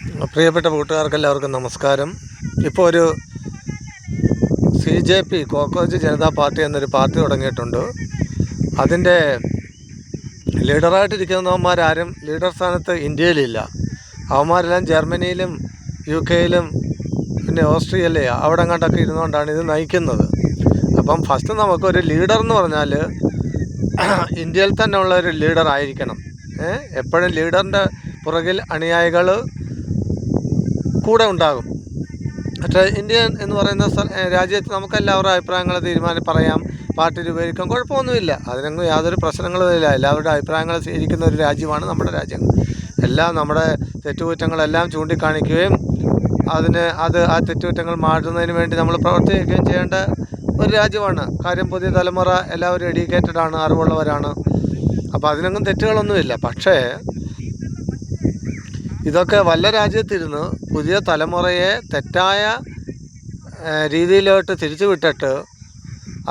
പ്രിയപ്പെട്ട കൂട്ടുകാർക്ക് എല്ലാവർക്കും നമസ്കാരം. ഇപ്പോൾ ഒരു CJP കോക്രോച്ച് ജനതാ പാർട്ടി എന്നൊരു പാർട്ടി തുടങ്ങിയിട്ടുണ്ട്. അതിൻ്റെ ലീഡറായിട്ടിരിക്കുന്നവന്മാരാരും ലീഡർ സ്ഥാനത്ത് ഇന്ത്യയിലില്ല. അവന്മാരെല്ലാം ജർമ്മനിയിലും UK-യിലും പിന്നെ ഓസ്ട്രിയയിലെ അവിടെ കണ്ടൊക്കെ ഇരുന്നുകൊണ്ടാണ് ഇത് നയിക്കുന്നത്. അപ്പം ഫസ്റ്റ് നമുക്കൊരു ലീഡർ എന്ന് പറഞ്ഞാൽ ഇന്ത്യയിൽ തന്നെ ഉള്ള ഒരു ലീഡർ ആയിരിക്കണം. എപ്പോഴും ലീഡറിൻ്റെ പുറകിൽ അനുയായികൾ കൂടെ ഉണ്ടാകും. പക്ഷേ ഇന്ത്യ എന്ന് പറയുന്ന രാജ്യത്ത് നമുക്കെല്ലാവരുടെ അഭിപ്രായങ്ങൾ പറയാം, പാർട്ടി രൂപീകരിക്കാൻ കുഴപ്പമൊന്നുമില്ല. അതിനൊന്നും യാതൊരു പ്രശ്നങ്ങളുമില്ല. എല്ലാവരുടെ അഭിപ്രായങ്ങൾ സ്വീകരിക്കുന്ന ഒരു രാജ്യമാണ് നമ്മുടെ രാജ്യം. എല്ലാം നമ്മുടെ തെറ്റുകുറ്റങ്ങളെല്ലാം ചൂണ്ടിക്കാണിക്കുകയും ആ തെറ്റുകുറ്റങ്ങൾ മാറ്റുന്നതിന് വേണ്ടി നമ്മൾ പ്രവർത്തിക്കുകയും ചെയ്യേണ്ട ഒരു രാജ്യമാണ്. കാര്യം പുതിയ തലമുറ എല്ലാവരും എഡ്യൂക്കേറ്റഡാണ്, അറിവുള്ളവരാണ്. അപ്പോൾ അതിനൊന്നും തെറ്റുകളൊന്നുമില്ല. പക്ഷേ ഇതൊക്കെ വല്ല രാജ്യത്തിരുന്ന് പുതിയ തലമുറയെ തെറ്റായ രീതിയിലോട്ട് തിരിച്ചു വിട്ടിട്ട്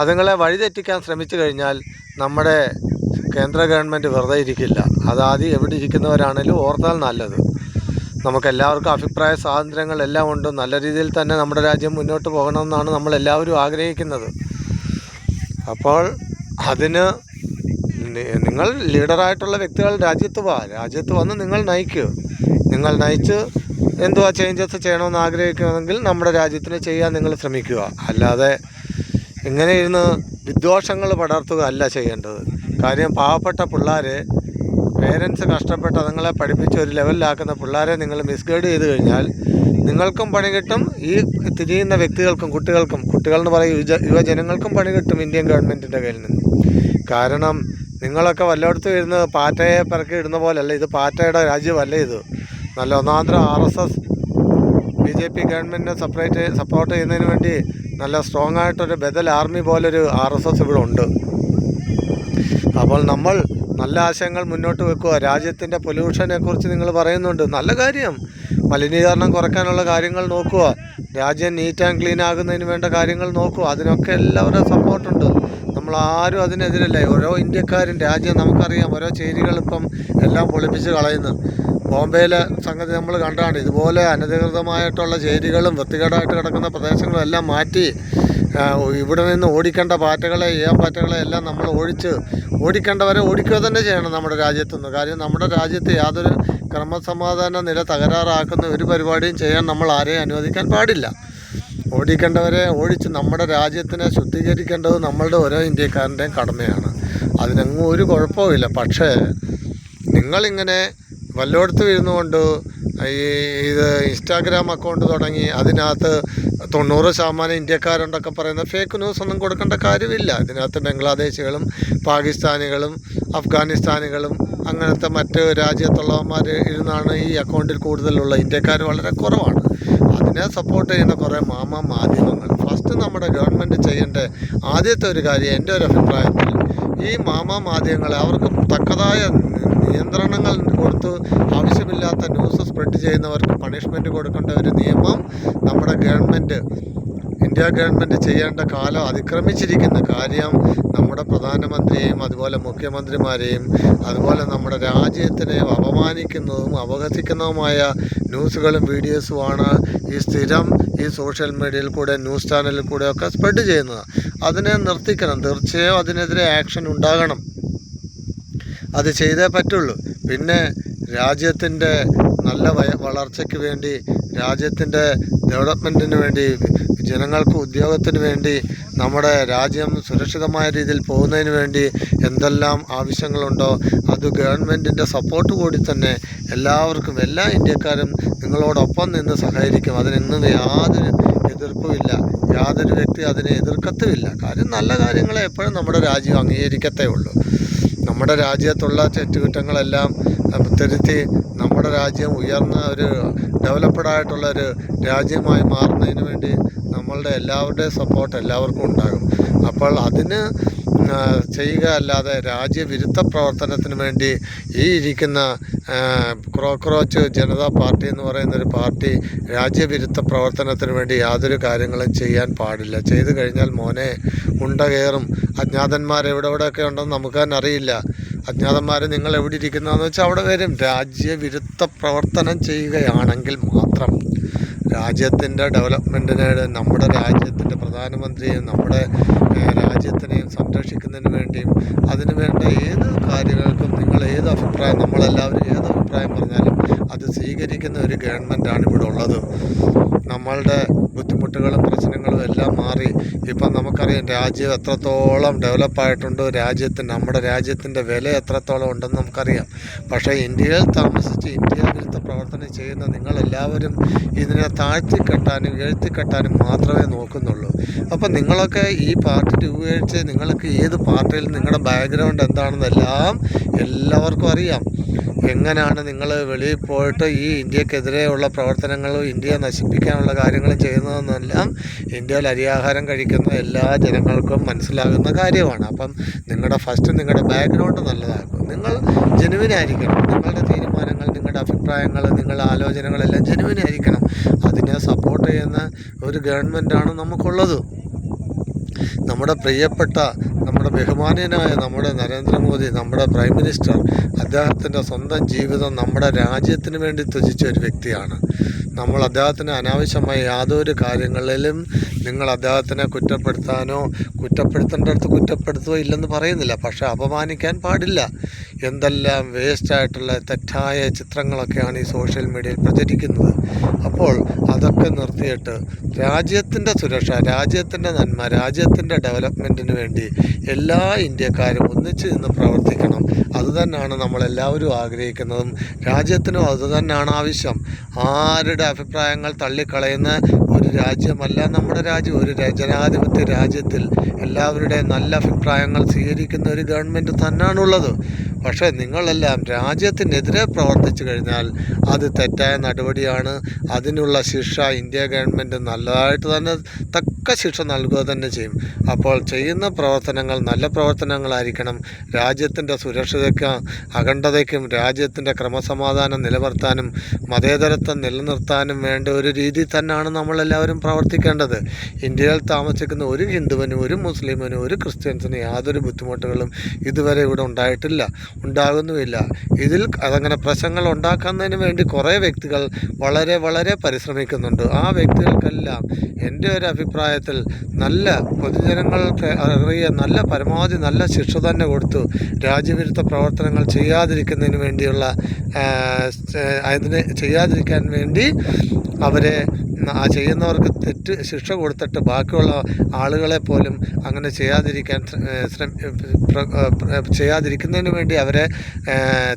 അതുങ്ങളെ വഴിതെറ്റിക്കാൻ ശ്രമിച്ചു കഴിഞ്ഞാൽ നമ്മുടെ കേന്ദ്ര ഗവൺമെൻറ് വെറുതെ ഇരിക്കില്ല. അതാദ്യം എവിടെ ഇരിക്കുന്നവരാണേലും ഓർത്താൽ നല്ലത്. നമുക്കെല്ലാവർക്കും അഭിപ്രായ സ്വാതന്ത്ര്യങ്ങളെല്ലാം ഉണ്ട്. നല്ല രീതിയിൽ തന്നെ നമ്മുടെ രാജ്യം മുന്നോട്ട് പോകണമെന്നാണ് നമ്മളെല്ലാവരും ആഗ്രഹിക്കുന്നത്. അപ്പോൾ അതിന് നിങ്ങൾ ലീഡറായിട്ടുള്ള വ്യക്തികൾ രാജ്യത്ത് വന്ന് നിങ്ങൾ നയിച്ച് എന്തുവാ ചേഞ്ചസ് ചെയ്യണമെന്ന് ആഗ്രഹിക്കുമെങ്കിൽ നമ്മുടെ രാജ്യത്തിന് ചെയ്യാൻ നിങ്ങൾ ശ്രമിക്കുക. അല്ലാതെ ഇങ്ങനെ ഇരുന്ന് വിദ്വേഷങ്ങൾ പടർത്തുക അല്ല ചെയ്യേണ്ടത്. കാര്യം പാവപ്പെട്ട പിള്ളേരെ പേരൻസ് കഷ്ടപ്പെട്ട് അതുങ്ങളെ പഠിപ്പിച്ച് ഒരു ലെവലിലാക്കുന്ന പിള്ളേരെ നിങ്ങൾ മിസ്ഗൈഡ് ചെയ്ത് കഴിഞ്ഞാൽ നിങ്ങൾക്കും പണി കിട്ടും, ഈ തിരിയുന്ന വ്യക്തികൾക്കും കുട്ടികളെന്ന് പറയും യുവജനങ്ങൾക്കും പണി കിട്ടും ഇന്ത്യൻ ഗവൺമെൻറ്റിൻ്റെ കയ്യിൽ നിന്ന്. കാരണം നിങ്ങളൊക്കെ വല്ലയിടത്തും ഇരുന്ന് പാറ്റയെ പിറക്കി ഇടുന്ന പോലെയല്ല. ഇത് പാറ്റയുടെ രാജ്യമല്ല. ഇത് നല്ല ഒന്നാന്തര RSS BJP ഗവൺമെൻറ്റിനെ സപ്പോർട്ട് ചെയ്യുന്നതിന് വേണ്ടി നല്ല സ്ട്രോങ് ആയിട്ടൊരു ബദൽ ആർമി പോലൊരു RSS ഇവിടെ ഉണ്ട്. അപ്പോൾ നമ്മൾ നല്ല ആശയങ്ങൾ മുന്നോട്ട് വെക്കുക. രാജ്യത്തിൻ്റെ പൊല്യൂഷനെ കുറിച്ച് നിങ്ങൾ പറയുന്നുണ്ട്, നല്ല കാര്യം. മലിനീകരണം കുറയ്ക്കാനുള്ള കാര്യങ്ങൾ നോക്കുക. രാജ്യം നീറ്റ് ആൻഡ് ക്ലീൻ ആകുന്നതിന് വേണ്ട കാര്യങ്ങൾ നോക്കുക. അതിനൊക്കെ എല്ലാവരുടെയും സപ്പോർട്ടുണ്ട്. നമ്മളാരും അതിനെതിരല്ല. ഓരോ ഇന്ത്യക്കാരും രാജ്യം നമുക്കറിയാം, ഓരോ ചേരികൾ ഇപ്പം എല്ലാം പൊളിപ്പിച്ച് കളയുന്നു. ബോംബെയിലെ സംഗതി നമ്മൾ കണ്ടാണ്. ഇതുപോലെ അനധികൃതമായിട്ടുള്ള ചേരികളും വൃത്തികേടായിട്ട് കിടക്കുന്ന പ്രദേശങ്ങളും എല്ലാം മാറ്റി ഇവിടെ നിന്ന് ഓടിക്കേണ്ട പാറ്റകളെ എല്ലാം നമ്മൾ ഓടിക്കേണ്ടവരെ ഓടിക്കുക തന്നെ ചെയ്യണം നമ്മുടെ രാജ്യത്തുനിന്ന്. കാര്യം നമ്മുടെ രാജ്യത്ത് യാതൊരു ക്രമസമാധാന നില തകരാറാക്കുന്ന ഒരു പരിപാടിയും ചെയ്യാൻ നമ്മൾ ആരെയും അനുവദിക്കാൻ പാടില്ല. ഓടിക്കേണ്ടവരെ ഓടിച്ച് നമ്മുടെ രാജ്യത്തിനെ ശുദ്ധീകരിക്കേണ്ടത് നമ്മളുടെ ഓരോ ഇന്ത്യക്കാരൻ്റെയും കടമയാണ്. അതിനൊന്നും ഒരു കുഴപ്പമില്ല. പക്ഷേ നിങ്ങളിങ്ങനെ വല്ലയിടത്തും ഇരുന്നുകൊണ്ട് ഇത് ഇൻസ്റ്റാഗ്രാം അക്കൗണ്ട് തുടങ്ങി അതിനകത്ത് 90% ഇന്ത്യക്കാരുണ്ടൊക്കെ പറയുന്ന ഫേക്ക് ന്യൂസ് ഒന്നും കൊടുക്കേണ്ട കാര്യമില്ല. ഇതിനകത്ത് ബംഗ്ലാദേശികളും പാകിസ്ഥാനികളും അഫ്ഗാനിസ്ഥാനികളും അങ്ങനത്തെ മറ്റ് രാജ്യത്തുള്ളവന്മാർ ഇരുന്നാണ് ഈ അക്കൗണ്ടിൽ കൂടുതലുള്ള. ഇന്ത്യക്കാർ വളരെ കുറവാണ്. അതിനെ സപ്പോർട്ട് ചെയ്യുന്ന കുറേ മാധ്യമങ്ങൾ. ഫസ്റ്റ് നമ്മുടെ ഗവൺമെൻറ് ചെയ്യേണ്ട ആദ്യത്തെ ഒരു കാര്യം എൻ്റെ ഒരു അഭിപ്രായത്തിൽ ഈ മാധ്യമങ്ങളെ അവർക്ക് തക്കതായ നിയന്ത്രണങ്ങൾ കൊടുത്ത് ആവശ്യമില്ലാത്ത ന്യൂസ് സ്പ്രെഡ് ചെയ്യുന്നവർക്ക് പണിഷ്മെൻറ്റ് കൊടുക്കേണ്ട ഒരു നിയമം നമ്മുടെ ഇന്ത്യ ഗവൺമെൻറ് ചെയ്യേണ്ട കാലം അതിക്രമിച്ചിരിക്കുന്ന കാര്യം. നമ്മുടെ പ്രധാനമന്ത്രിയെയും അതുപോലെ മുഖ്യമന്ത്രിമാരെയും അതുപോലെ നമ്മുടെ രാജ്യത്തിനെ അപമാനിക്കുന്നതും അപഹസിക്കുന്നതുമായ ന്യൂസുകളും വീഡിയോസുമാണ് ഈ സോഷ്യൽ മീഡിയയിൽ കൂടെ ന്യൂസ് ചാനലിൽ കൂടെയൊക്കെ സ്പ്രെഡ് ചെയ്യുന്നത്. അതിനെ നിർത്തിക്കണം. തീർച്ചയായും അതിനെതിരെ ആക്ഷൻ ഉണ്ടാകണം. അത് ചെയ്തേ പറ്റുള്ളൂ. പിന്നെ രാജ്യത്തിൻ്റെ നല്ല വളർച്ചയ്ക്ക് വേണ്ടി, രാജ്യത്തിൻ്റെ ഡെവലപ്മെൻറ്റിന് വേണ്ടി, ജനങ്ങൾക്ക് ഉദ്യോഗത്തിന് വേണ്ടി, നമ്മുടെ രാജ്യം സുരക്ഷിതമായ രീതിയിൽ പോകുന്നതിന് വേണ്ടി എന്തെല്ലാം ആവശ്യങ്ങളുണ്ടോ അത് ഗവൺമെൻറ്റിൻ്റെ സപ്പോർട്ട് കൂടി തന്നെ എല്ലാവർക്കും, എല്ലാ ഇന്ത്യക്കാരും നിങ്ങളോടൊപ്പം നിന്ന് സഹകരിക്കും. അതിനൊന്നും യാതൊരു എതിർപ്പുമില്ല. യാതൊരു വ്യക്തി അതിനെ എതിർക്കത്തുമില്ല. കാര്യം നല്ല കാര്യങ്ങളെ എപ്പോഴും നമ്മുടെ രാജ്യം അംഗീകരിക്കത്തേ ഉള്ളൂ. നമ്മുടെ രാജ്യത്തുള്ള തെറ്റുകുറ്റങ്ങളെല്ലാം തിരുത്തി നമ്മുടെ രാജ്യം ഉയർന്ന ഒരു ഡെവലപ്ഡായിട്ടുള്ള ഒരു രാജ്യമായി മാറുന്നതിന് വേണ്ടി നമ്മളുടെ എല്ലാവരുടെയും സപ്പോർട്ട് എല്ലാവർക്കും ഉണ്ടാകും. അപ്പോൾ അതിന് ചെയ്യുക അല്ലാതെ രാജ്യവിരുദ്ധ പ്രവർത്തനത്തിന് വേണ്ടി ഈ ഇരിക്കുന്ന കോക്രോച്ച് ജനതാ പാർട്ടി എന്ന് പറയുന്നൊരു പാർട്ടി രാജ്യവിരുദ്ധ പ്രവർത്തനത്തിന് വേണ്ടി യാതൊരു കാര്യങ്ങളും ചെയ്യാൻ പാടില്ല. ചെയ്തു കഴിഞ്ഞാൽ മോനെ ഉണ്ട കയറും. അജ്ഞാതന്മാരെവിടെയൊക്കെ ഉണ്ടെന്ന് നമുക്ക് തന്നെ അറിയില്ല. അജ്ഞാതന്മാർ നിങ്ങൾ എവിടെ ഇരിക്കുന്നതെന്ന് വെച്ചാൽ അവിടെ വരും. രാജ്യവിരുദ്ധ പ്രവർത്തനം ചെയ്യുകയാണെങ്കിൽ മാത്രം രാജ്യത്തിൻ്റെ ഡെവലപ്മെൻറ്റിന്, നമ്മുടെ രാജ്യത്തിൻ്റെ പ്രധാനമന്ത്രിയെയും നമ്മുടെ രാജ്യത്തിനെയും സംരക്ഷിക്കുന്നതിന് വേണ്ടിയും അതിനു വേണ്ട ഏത് കാര്യങ്ങൾക്കും നിങ്ങൾ ഏത് അഭിപ്രായം, നമ്മളെല്ലാവരും ഏത് അഭിപ്രായം പറഞ്ഞാലും അത് സ്വീകരിക്കുന്ന ഒരു ഗവൺമെൻറ്റാണ് ഇവിടെ ഉള്ളത്. നമ്മളുടെ ബുദ്ധിമുട്ടുകളും പ്രശ്നങ്ങളും എല്ലാം മാറി ഇപ്പം നമുക്കറിയാം രാജ്യം എത്രത്തോളം ഡെവലപ്പായിട്ടുണ്ട്, നമ്മുടെ രാജ്യത്തിൻ്റെ വില എത്രത്തോളം ഉണ്ടെന്ന് നമുക്കറിയാം. പക്ഷേ ഇന്ത്യയിൽ താമസിച്ച് ഇന്ത്യ വിരുദ്ധ പ്രവർത്തനം ചെയ്യുന്ന നിങ്ങളെല്ലാവരും ഇതിനെ താഴ്ത്തിക്കെട്ടാനും എഴുത്തിക്കെട്ടാനും മാത്രമേ നോക്കുന്നുള്ളൂ. അപ്പം നിങ്ങളൊക്കെ ഈ പാർട്ടി രൂപീകരിച്ച് നിങ്ങൾക്ക് ഏത് പാർട്ടിയിൽ നിങ്ങളുടെ ബാക്ക്ഗ്രൗണ്ട് എന്താണെന്നെല്ലാം എല്ലാവർക്കും അറിയാം. എങ്ങനെയാണ് നിങ്ങൾ വെളിയിൽ പോയിട്ട് ഈ ഇന്ത്യക്കെതിരെയുള്ള പ്രവർത്തനങ്ങളും ഇന്ത്യയെ നശിപ്പിക്കാനുള്ള കാര്യങ്ങളും ചെയ്യുന്നതെന്നെല്ലാം ഇന്ത്യയിൽ അരിയാഹാരം കഴിക്കുന്ന എല്ലാ ജനങ്ങൾക്കും മനസ്സിലാകുന്ന കാര്യമാണ്. അപ്പം നിങ്ങളുടെ ബാക്ക്ഗ്രൗണ്ട് നല്ലതാക്കും. നിങ്ങൾ ജെനുവിനായിരിക്കണം. നിങ്ങളുടെ തീരുമാനങ്ങൾ, നിങ്ങളുടെ അഭിപ്രായങ്ങൾ, നിങ്ങളുടെ ആലോചനകളെല്ലാം ജെനുവിനായിരിക്കണം. അതിനെ സപ്പോർട്ട് ചെയ്യുന്ന ഒരു ഗവൺമെൻറ്റാണ് നമുക്കുള്ളത്. നമ്മുടെ പ്രിയപ്പെട്ട, നമ്മുടെ ബഹുമാനീയനായ നമ്മുടെ നരേന്ദ്രമോദി, നമ്മുടെ പ്രൈം മിനിസ്റ്റർ, അദ്ദേഹത്തിൻ്റെ സ്വന്തം ജീവിതം നമ്മുടെ രാജ്യത്തിന് വേണ്ടി ത്യജിച്ച ഒരു വ്യക്തിയാണ്. നമ്മൾ അദ്ദേഹത്തിന് അനാവശ്യമായ യാതൊരു കാര്യങ്ങളിലും നിങ്ങൾ അദ്ദേഹത്തിനെ കുറ്റപ്പെടുത്തേണ്ടടുത്ത് കുറ്റപ്പെടുത്തുകയോ ഇല്ലെന്ന് പറയുന്നില്ല. പക്ഷേ അപമാനിക്കാൻ പാടില്ല. എന്തെല്ലാം വേസ്റ്റായിട്ടുള്ള തെറ്റായ ചിത്രങ്ങളൊക്കെയാണ് ഈ സോഷ്യൽ മീഡിയയിൽ പ്രചരിക്കുന്നത്. അപ്പോൾ അതൊക്കെ നിർത്തിയിട്ട് രാജ്യത്തിൻ്റെ സുരക്ഷ, രാജ്യത്തിൻ്റെ നന്മ, രാജ്യത്തിൻ്റെ ഡെവലപ്മെൻറ്റിന് വേണ്ടി എല്ലാ ഇന്ത്യക്കാരും ഒന്നിച്ച് നിന്ന് പ്രവർത്തിക്കണം. അതുതന്നെയാണ് നമ്മളെല്ലാവരും ആഗ്രഹിക്കുന്നതും രാജ്യത്തിനും അതുതന്നെയാണ് ആവശ്യം. ആരുടെ അഭിപ്രായങ്ങൾ തള്ളിക്കളയുന്ന ഒരു രാജ്യമല്ല നമ്മുടെ രാജ്യം. ഒരു ജനാധിപത്യ രാജ്യത്തിൽ എല്ലാവരുടെയും നല്ല അഭിപ്രായങ്ങൾ സ്വീകരിക്കുന്ന ഒരു ഗവൺമെൻറ് തന്നെയാണുള്ളത്. പക്ഷേ നിങ്ങളെല്ലാം രാജ്യത്തിനെതിരെ പ്രവർത്തിച്ചു കഴിഞ്ഞാൽ അത് തെറ്റായ നടപടിയാണ്. അതിനുള്ള ശിക്ഷ ഇന്ത്യ ഗവൺമെൻറ് നല്ലതായിട്ട് തന്നെ തക്ക ശിക്ഷ നൽകുക തന്നെ ചെയ്യും. അപ്പോൾ ചെയ്യുന്ന പ്രവർത്തനങ്ങൾ നല്ല പ്രവർത്തനങ്ങളായിരിക്കണം. രാജ്യത്തിൻ്റെ സുരക്ഷിതയ്ക്കും അഖണ്ഡതയ്ക്കും രാജ്യത്തിൻ്റെ ക്രമസമാധാനം നിലനിർത്താനും മതേതരത്വം നിലനിർത്താനും വേണ്ട ഒരു രീതി തന്നെയാണ് നമ്മളെല്ലാവരും പ്രവർത്തിക്കേണ്ടത്. ഇന്ത്യയിൽ താമസിക്കുന്ന ഒരു ഹിന്ദുവിനും ഒരു മുസ്ലിമിനും ഒരു ക്രിസ്ത്യൻസിനും യാതൊരു ബുദ്ധിമുട്ടുകളും ഇതുവരെ ഇവിടെ ഉണ്ടാകുന്നുമില്ല. ഇതിൽ അതങ്ങനെ പ്രശ്നങ്ങൾ ഉണ്ടാക്കുന്നതിന് വേണ്ടി കുറേ വ്യക്തികൾ വളരെ വളരെ പരിശ്രമിക്കുന്നുണ്ട്. ആ വ്യക്തികൾക്കെല്ലാം എൻ്റെ ഒരു അഭിപ്രായത്തിൽ നല്ല പൊതുജനങ്ങൾക്ക് അറിയ പരമാവധി നല്ല ശിക്ഷ തന്നെ കൊടുത്തു രാജ്യവിരുദ്ധ പ്രവർത്തനങ്ങൾ ചെയ്യാതിരിക്കുന്നതിന് വേണ്ടിയുള്ള ചെയ്യാതിരിക്കാൻ വേണ്ടി അവരെ ചെയ്യുന്നവർക്ക് ശിക്ഷ കൊടുത്തിട്ട് ബാക്കിയുള്ള ആളുകളെ പോലും അങ്ങനെ ചെയ്യാതിരിക്കുന്നതിന് വേണ്ടി അവരെ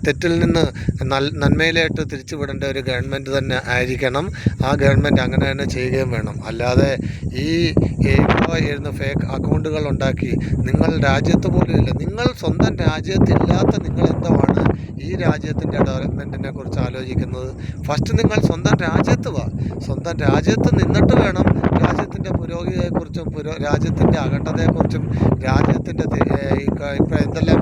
തെറ്റിൽ നിന്ന് നന്മയിലായിട്ട് തിരിച്ചുവിടേണ്ട ഒരു ഗവൺമെൻറ് തന്നെ ആയിരിക്കണം. ആ ഗവൺമെൻറ് അങ്ങനെ തന്നെ ചെയ്യുകയും വേണം. അല്ലാതെ ഇരുന്ന് ഫേക്ക് അക്കൗണ്ടുകൾ ഉണ്ടാക്കി നിങ്ങൾ രാജ്യത്ത് പോലും ഇല്ല, നിങ്ങൾ സ്വന്തം രാജ്യത്തില്ലാത്ത നിങ്ങൾ എന്താണ് ഈ രാജ്യത്തിൻ്റെ ഡെവലപ്മെൻറ്റിനെ കുറിച്ച് ആലോചിക്കുന്നത്? ഫസ്റ്റ് നിങ്ങൾ സ്വന്തം രാജ്യത്ത് നിന്നിട്ട് വേണം രാജ്യത്തിൻ്റെ പുരോഗതിയെക്കുറിച്ചും രാജ്യത്തിൻ്റെ അഖണ്ഡതയെക്കുറിച്ചും രാജ്യത്തിൻ്റെ ഇപ്പോൾ എന്തെല്ലാം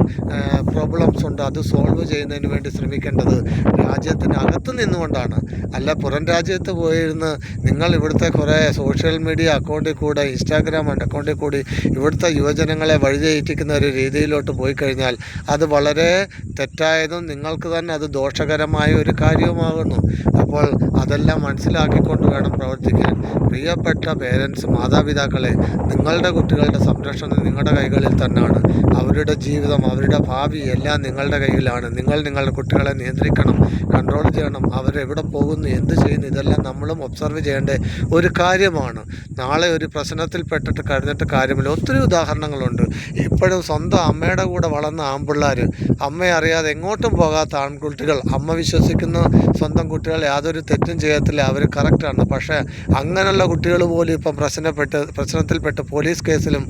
പ്രോബ്ലംസ് ഉണ്ട് അത് സോൾവ് ചെയ്യുന്നതിന് വേണ്ടി ശ്രമിക്കേണ്ടത് രാജ്യത്തിനകത്ത് നിന്നുകൊണ്ടാണ്. അല്ല പുറം രാജ്യത്ത് പോയിരുന്ന് നിങ്ങൾ ഇവിടുത്തെ കുറേ സോഷ്യൽ മീഡിയ അക്കൗണ്ടിൽ കൂടെ, ഇൻസ്റ്റാഗ്രാം അക്കൗണ്ടിൽ കൂടി ഇവിടുത്തെ യുവജനങ്ങളെ വഴിതെറ്റിക്കുന്ന ഒരു രീതിയിലോട്ട് പോയി കഴിഞ്ഞാൽ അത് വളരെ തെറ്റായതും നിങ്ങൾക്ക് തന്നെ അത് ദോഷകരമായ ഒരു കാര്യവുമാകുന്നു. അപ്പോൾ അതെല്ലാം മനസ്സിലാക്കിക്കൊണ്ട് വേണം പ്രവർത്തിക്കാൻ. പ്രിയപ്പെട്ട പേരൻസ്, മാതാപിതാക്കളെ, നിങ്ങളുടെ കുട്ടികളുടെ സംരക്ഷണം നിങ്ങളുടെ കൈകളിൽ തന്നെയാണ്. അവരുടെ ജീവിതം, അവരുടെ ഭാവി എല്ലാം നിങ്ങളുടെ കയ്യിലാണ്. നിങ്ങളുടെ കുട്ടികളെ നിയന്ത്രിക്കണം, കൺട്രോൾ ചെയ്യണം. അവരെവിടെ പോകുന്നു, എന്ത് ചെയ്യുന്നു, ഇതെല്ലാം നമ്മളും ഒബ്സർവ് ചെയ്യേണ്ട ഒരു കാര്യമാണ്. നാളെ ഒരു പ്രശ്നത്തിൽ പെട്ടിട്ട് കഴിഞ്ഞിട്ട് കാര്യമില്ല. ഒത്തിരി ഉദാഹരണങ്ങളുണ്ട്. ഇപ്പോഴും സ്വന്തം അമ്മയുടെ കൂടെ വളർന്ന ആൺപിള്ളേർ, അമ്മയെ അറിയാതെ എങ്ങോട്ടും പോകാത്ത ആൺകുട്ടികൾ, അമ്മ വിശ്വസിക്കുന്ന സ്വന്തം കുട്ടികൾ യാതൊരു തെറ്റും ചെയ്യത്തില്ല, അവർ കറക്റ്റാണ്. പക്ഷേ അങ്ങനെയുള്ള കുട്ടികൾ പോലും ഇപ്പം പ്രശ്നത്തിൽപ്പെട്ട് പോലീസ് കേസിലും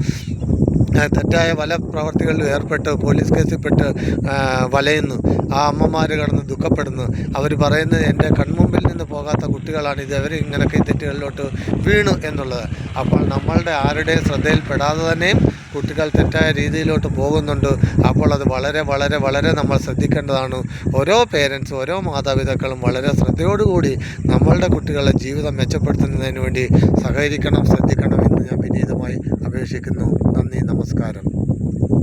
തെറ്റായ പല പ്രവർത്തികളിലും ഏർപ്പെട്ട് പോലീസ് കേസിൽപ്പെട്ട് വലയുന്നു. ആ അമ്മമാർ കിടന്ന് ദുഃഖപ്പെടുന്നു. അവർ പറയുന്നത് എൻ്റെ കൺമുമ്പിൽ നിന്ന് പോകാത്ത കുട്ടികളാണ് ഇത്, അവർ ഇങ്ങനെയൊക്കെ ഈ തെറ്റുകളിലോട്ട് വീണു എന്നുള്ളത്. അപ്പോൾ നമ്മളുടെ ആരുടെയും ശ്രദ്ധയിൽപ്പെടാതെ തന്നെയും കുട്ടികൾ തെറ്റായ രീതിയിലോട്ട് പോകുന്നുണ്ട്. അപ്പോൾ അത് വളരെ വളരെ വളരെ നമ്മൾ ശ്രദ്ധിക്കേണ്ടതാണ്. ഓരോ പേരൻസും ഓരോ മാതാപിതാക്കളും വളരെ ശ്രദ്ധയോടുകൂടി നമ്മളുടെ കുട്ടികളുടെ ജീവിതം മെച്ചപ്പെടുത്തുന്നതിന് വേണ്ടി സഹകരിക്കണം, ശ്രദ്ധിക്കണം എന്ന് ഞാൻ വിനീതമായി അപേക്ഷിക്കുന്നു. നന്ദി, നമസ്കാരം.